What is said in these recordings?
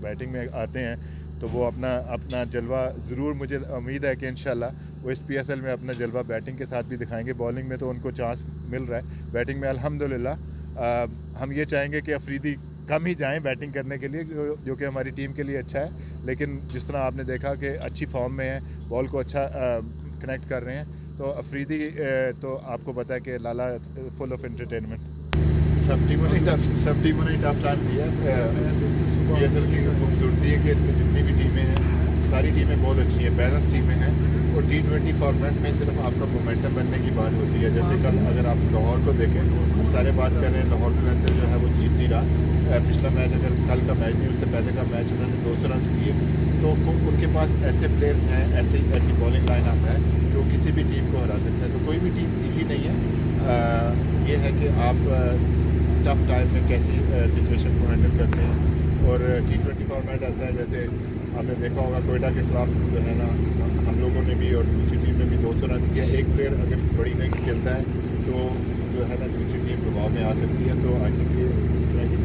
Batting में आते हैं तो वो अपना अपना जलवा ज़रूर, मुझे उम्मीद है कि इंशाल्लाह वो इस PSL में अपना जलवा बैटिंग के साथ भी दिखाएंगे। बॉलिंग में तो उनको चांस मिल रहा है, बैटिंग में अल्हम्दुलिल्लाह हम ये चाहेंगे कि अफरीदी कम ही जाएं बैटिंग करने के लिए, जो कि हमारी टीम के लिए अच्छा है। लेकिन जिस तरह आपने देखा कि अच्छी फॉर्म में है, बॉल को अच्छा कनेक्ट कर रहे हैं, तो अफरीदी तो आपको पता है कि लाला फुल ऑफ एंटरटेनमेंट। सब टीमों ने टफ टाइम दिया। PSL की खूबसूरती है कि इसमें जितनी भी टीमें हैं सारी टीमें बहुत अच्छी हैं, बैलेंस टीमें हैं। और T20 फॉर्मेट में सिर्फ आपका मोमेंटम बनने की बात होती है। जैसे कल अगर आप लाहौर को देखें, सारे बात कर रहे हैं लाहौर के अंदर जो है वो जीत नहीं रहा। पिछला मैच, अगर कल का मैच नहीं उससे पहले का मैच उन्होंने 200 रन किए, तो उनके पास ऐसे प्लेयर हैं, ऐसी बॉलिंग लाइन अप है जो किसी भी टीम को हरा सकता है। तो कोई भी टीम ईजी नहीं है। ये है कि आप टफ टाइम में कैसी सिचुएशन को हैंडल करते हैं। और T20 फॉर्मेट ऐसा है, जैसे आपने देखा होगा कोयटा के खिलाफ जो है ना, हम लोगों ने भी और दूसरी टीम ने भी 200 रन किया। एक प्लेयर अगर बड़ी इनिंग्स खेलता है तो जो है ना दूसरी टीम दबाव में आ सकती है। तो आई थिंक इस तरह की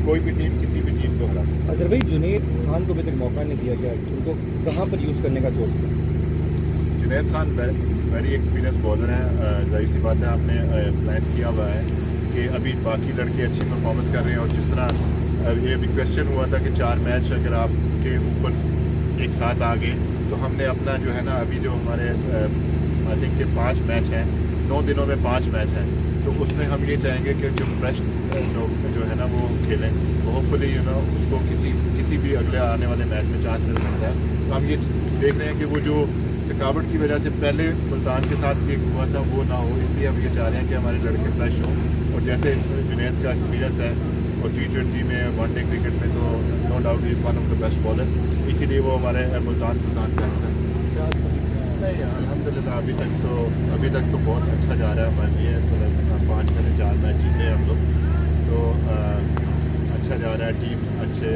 कोई भी टीम किसी भी टीम को हरा सकती है। अजहर भाई, जुनैद खान को अभी तक मौका नहीं दिया गया, उनको कहाँ पर यूज़ करने का सोच है? Junaid Khan very experience bowler हैं। जाहिर सी बात है, आपने प्लान किया हुआ है कि अभी बाकी लड़के अच्छी परफॉर्मेंस कर रहे हैं। और जिस तरह ये भी क्वेश्चन हुआ था कि 4 मैच अगर आपके ऊपर एक साथ आ गए, तो हमने अपना जो है ना, अभी जो हमारे आई थिंक के 5 मैच हैं, 9 दिनों में 5 मैच हैं, तो उसमें हम ये चाहेंगे कि जो फ्रेश लोग जो है ना वो खेलें, वो होपफुली उसको किसी भी अगले आने वाले मैच में चांस मिल सकता है। तो हम ये देख रहे हैं कि वो जो थकावट की वजह से पहले मुल्तान के साथ एक हुआ था वो ना हो, इसलिए हम ये चाह रहे हैं कि हमारे लड़के फ्रेश हों। और जैसे जुनैद का एक्सपीरियंस है और T20 में, वनडे क्रिकेट में, तो no doubt he one of the best bowler, इसीलिए वो हमारे मुल्तान सुल्तान का हिस्सा है। नहीं, अल्हम्दुलिल्लाह अभी तक तो बहुत अच्छा जा रहा है हमारे लिए। तो 5 में से 4 मैच जीते हम लोग, तो अच्छा जा रहा है। टीम अच्छे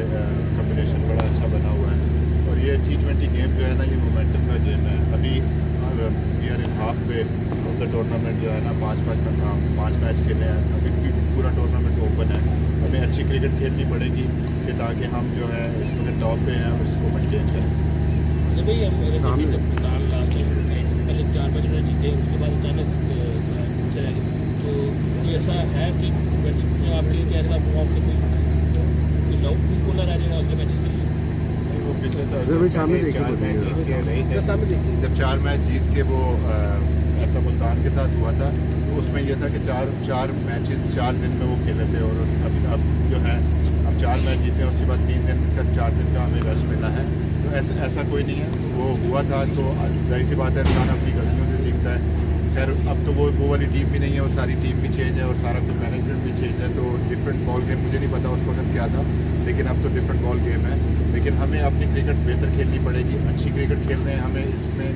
कॉम्बिनेशन बड़ा अच्छा बना हुआ है। और ये T20 गेम जो है ना, ये मोमेंटम का गेम है। अभी we are in halfway of the tournament जो है ना, 5 मैच खेले हैं। अभी भी पूरा टूर्नामेंट ओपन है। हमें अच्छी क्रिकेट खेलनी पड़ेगी कि ताकि हम जो है इसमें टॉप पे हैं और इसको मेंटेन करें। जब भाई हम साल लास्ट टाइम पहले 4 मैच उन्होंने जीते, उसके बाद अचानक चला गया, तो कोई ऐसा है कि आपके लिए ऐसा ऑफ कोई लाउड भी बोला रह जाएगा अगले मैचेस के लिए? वो पिछले साल जब 4 मैच जीत के वो ऐसा मुल्तान के साथ हुआ था, तो उसमें यह था कि 4 मैचेस 4 दिन में वो खेले थे। और अब जो है अब 4 मैच जीते हैं, उसके बाद 3 दिन का 4 दिन का हमें रेस्ट मिला है। तो ऐसा कोई नहीं है, वो हुआ था तो जाहिर सी बात है इंसान अपनी गलतियों से सीखता है। खैर अब तो वो वाली टीम भी नहीं है, वो सारी टीम भी चेंज है और सारा कुछ मैनेजमेंट भी चेंज है। तो डिफरेंट बॉल गेम, मुझे नहीं पता उस वक्त क्या था, लेकिन अब तो डिफरेंट बॉल गेम है। लेकिन हमें अपनी क्रिकेट बेहतर खेलनी पड़ेगी, अच्छी क्रिकेट खेल रहे हैं, हमें इसमें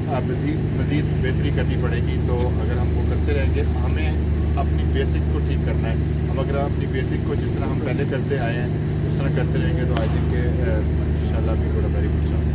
मज़ीद बेहतरी करनी पड़ेगी। तो अगर हम वो करते रहेंगे, हमें अपनी बेसिक को ठीक करना है। हम अगर अपनी बेसिक को जिस तरह हम पहले करते आए हैं उस तरह करते रहेंगे, तो आई थिंक इंशाल्लाह we got a very good chance.